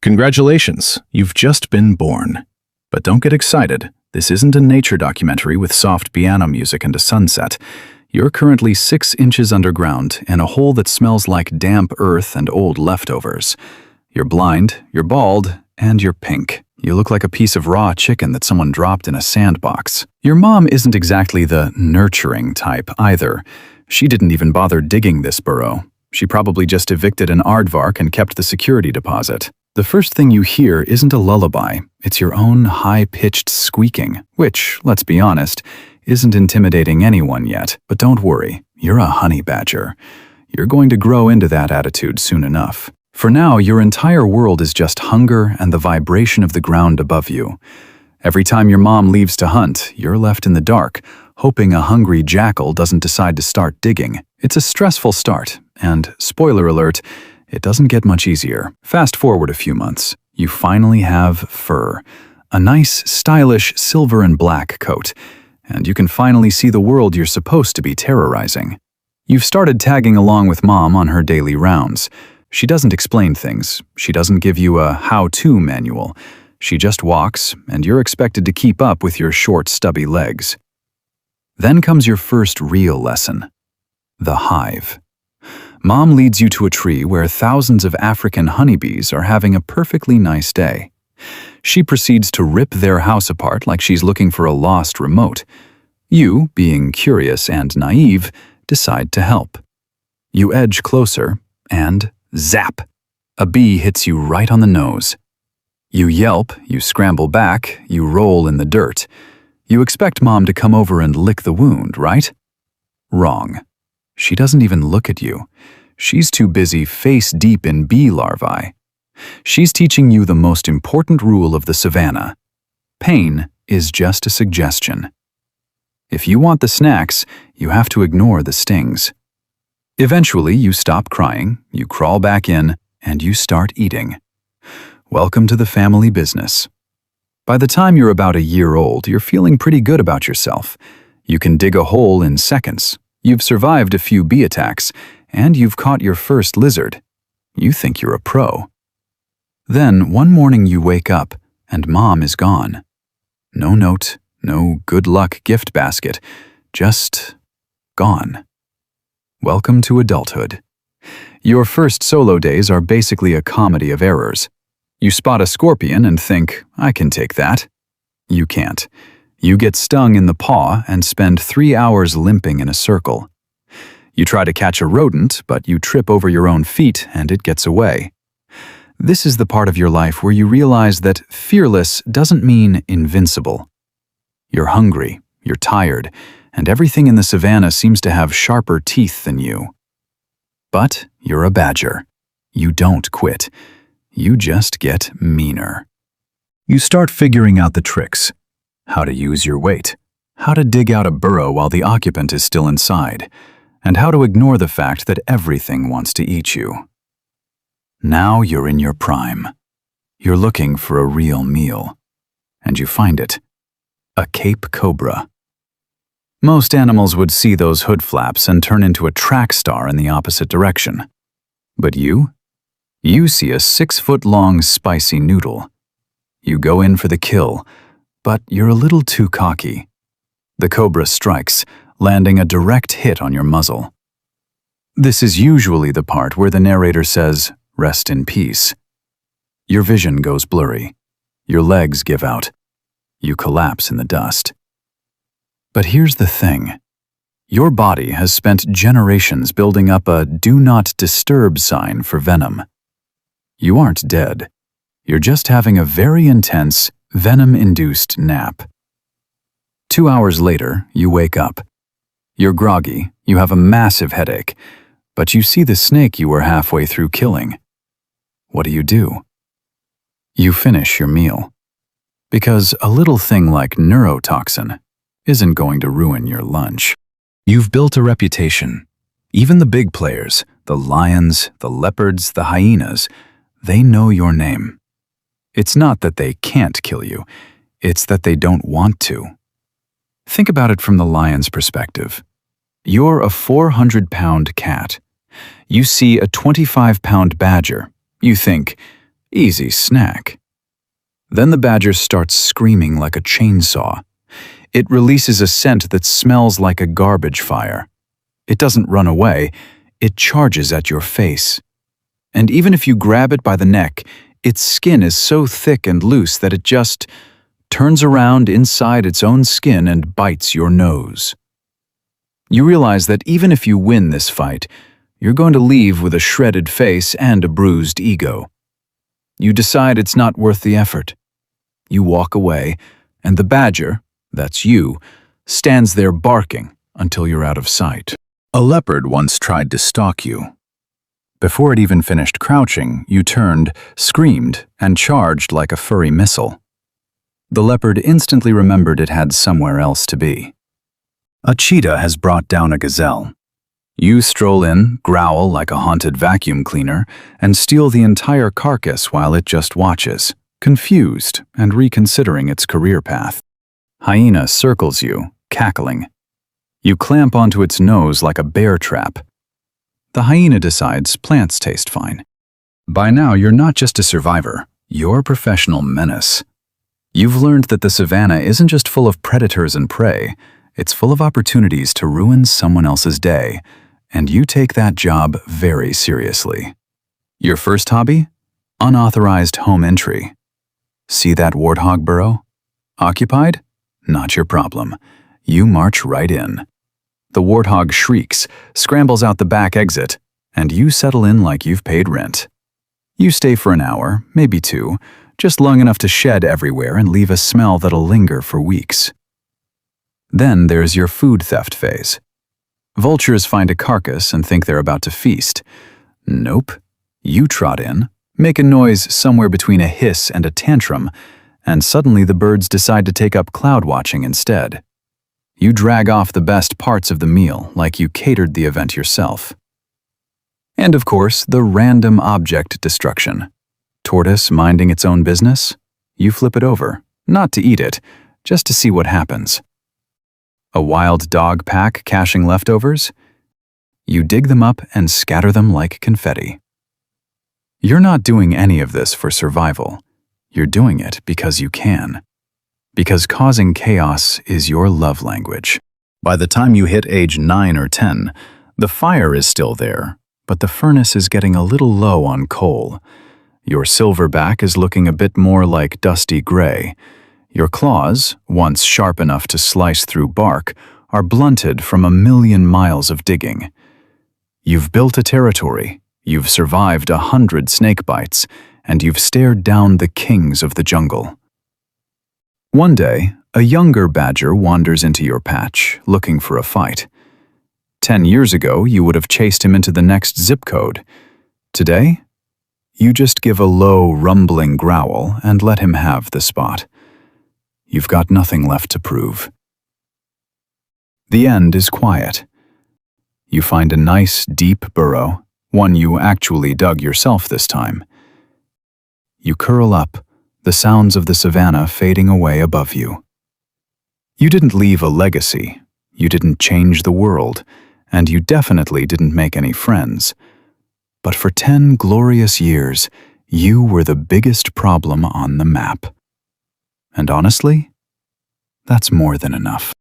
Congratulations, you've just been born. But don't get excited. This isn't a nature documentary with soft piano music and a sunset. You're currently 6 inches underground in a hole that smells like damp earth and old leftovers. You're blind, you're bald, and you're pink. You look like a piece of raw chicken that someone dropped in a sandbox. Your mom isn't exactly the nurturing type either. She didn't even bother digging this burrow. She probably just evicted an aardvark and kept the security deposit. The first thing you hear isn't a lullaby, it's your own high-pitched squeaking, which, let's be honest, isn't intimidating anyone yet. But don't worry, you're a honey badger. You're going to grow into that attitude soon enough. For now, your entire world is just hunger and the vibration of the ground above you. Every time your mom leaves to hunt, you're left in the dark, hoping a hungry jackal doesn't decide to start digging. It's a stressful start, and, spoiler alert, it doesn't get much easier. Fast forward a few months. You finally have fur. A nice, stylish silver and black coat. And you can finally see the world you're supposed to be terrorizing. You've started tagging along with Mom on her daily rounds. She doesn't explain things. She doesn't give you a how-to manual. She just walks, and you're expected to keep up with your short, stubby legs. Then comes your first real lesson. The hive. Mom leads you to a tree where thousands of African honeybees are having a perfectly nice day. She proceeds to rip their house apart like she's looking for a lost remote. You, being curious and naive, decide to help. You edge closer, and zap! A bee hits you right on the nose. You yelp, you scramble back, you roll in the dirt. You expect Mom to come over and lick the wound, right? Wrong. She doesn't even look at you. She's too busy face-deep in bee larvae. She's teaching you the most important rule of the savannah. Pain is just a suggestion. If you want the snacks, you have to ignore the stings. Eventually, you stop crying, you crawl back in, and you start eating. Welcome to the family business. By the time you're about a year old, you're feeling pretty good about yourself. You can dig a hole in seconds. You've survived a few bee attacks, and you've caught your first lizard. You think you're a pro. Then, one morning you wake up, and Mom is gone. No note, no good luck gift basket, just gone. Welcome to adulthood. Your first solo days are basically a comedy of errors. You spot a scorpion and think, I can take that. You can't. You get stung in the paw and spend 3 hours limping in a circle. You try to catch a rodent, but you trip over your own feet and it gets away. This is the part of your life where you realize that fearless doesn't mean invincible. You're hungry, you're tired, and everything in the savannah seems to have sharper teeth than you. But you're a badger. You don't quit. You just get meaner. You start figuring out the tricks. How to use your weight, how to dig out a burrow while the occupant is still inside, and how to ignore the fact that everything wants to eat you. Now you're in your prime. You're looking for a real meal, and you find it. A Cape cobra. Most animals would see those hood flaps and turn into a track star in the opposite direction. But you see a 6-foot-long spicy noodle. You go in for the kill, but you're a little too cocky. The cobra strikes, landing a direct hit on your muzzle. This is usually the part where the narrator says, "Rest in peace." Your vision goes blurry. Your legs give out. You collapse in the dust. But here's the thing. Your body has spent generations building up a "do not disturb" sign for Venom. You aren't dead. You're just having a very intense, venom-induced nap. 2 hours later, you wake up. You're groggy, you have a massive headache, but you see the snake you were halfway through killing. What do? You finish your meal. Because a little thing like neurotoxin isn't going to ruin your lunch. You've built a reputation. Even the big players, the lions, the leopards, the hyenas, they know your name. It's not that they can't kill you, it's that they don't want to. Think about it from the lion's perspective. You're a 400-pound cat. You see a 25-pound badger. You think, Easy snack. Then the badger starts screaming like a chainsaw. It releases a scent that smells like a garbage fire. It doesn't run away, it charges at your face. And even if you grab it by the neck, its skin is so thick and loose that it just turns around inside its own skin and bites your nose. You realize that even if you win this fight, you're going to leave with a shredded face and a bruised ego. You decide it's not worth the effort. You walk away, and the badger, that's you, stands there barking until you're out of sight. A leopard once tried to stalk you. Before it even finished crouching, you turned, screamed, and charged like a furry missile. The leopard instantly remembered it had somewhere else to be. A cheetah has brought down a gazelle. You stroll in, growl like a haunted vacuum cleaner, and steal the entire carcass while it just watches, confused and reconsidering its career path. Hyena circles you, cackling. You clamp onto its nose like a bear trap. The hyena decides plants taste fine. By now, you're not just a survivor, you're a professional menace. You've learned that the savannah isn't just full of predators and prey, it's full of opportunities to ruin someone else's day, and you take that job very seriously. Your first hobby? Unauthorized home entry. See that warthog burrow? Occupied? Not your problem. You march right in. The warthog shrieks, scrambles out the back exit, and you settle in like you've paid rent. You stay for an hour, maybe two, just long enough to shed everywhere and leave a smell that'll linger for weeks. Then there's your food theft phase. Vultures find a carcass and think they're about to feast. Nope. You trot in, make a noise somewhere between a hiss and a tantrum, and suddenly the birds decide to take up cloud watching instead. You drag off the best parts of the meal like you catered the event yourself. And of course, the random object destruction. Tortoise minding its own business? You flip it over, not to eat it, just to see what happens. A wild dog pack caching leftovers? You dig them up and scatter them like confetti. You're not doing any of this for survival. You're doing it because you can. Because causing chaos is your love language. By the time you hit age 9 or 10, the fire is still there, but the furnace is getting a little low on coal. Your silverback is looking a bit more like dusty gray. Your claws, once sharp enough to slice through bark, are blunted from 1,000,000 miles of digging. You've built a territory, you've survived 100 snake bites, and you've stared down the kings of the jungle. One day, a younger badger wanders into your patch, looking for a fight. 10 years ago, you would have chased him into the next zip code. Today, you just give a low, rumbling growl and let him have the spot. You've got nothing left to prove. The end is quiet. You find a nice, deep burrow, one you actually dug yourself this time. You curl up, the sounds of the savannah fading away above you. You didn't leave a legacy, you didn't change the world, and you definitely didn't make any friends. But for 10 glorious years, you were the biggest problem on the map. And honestly, that's more than enough.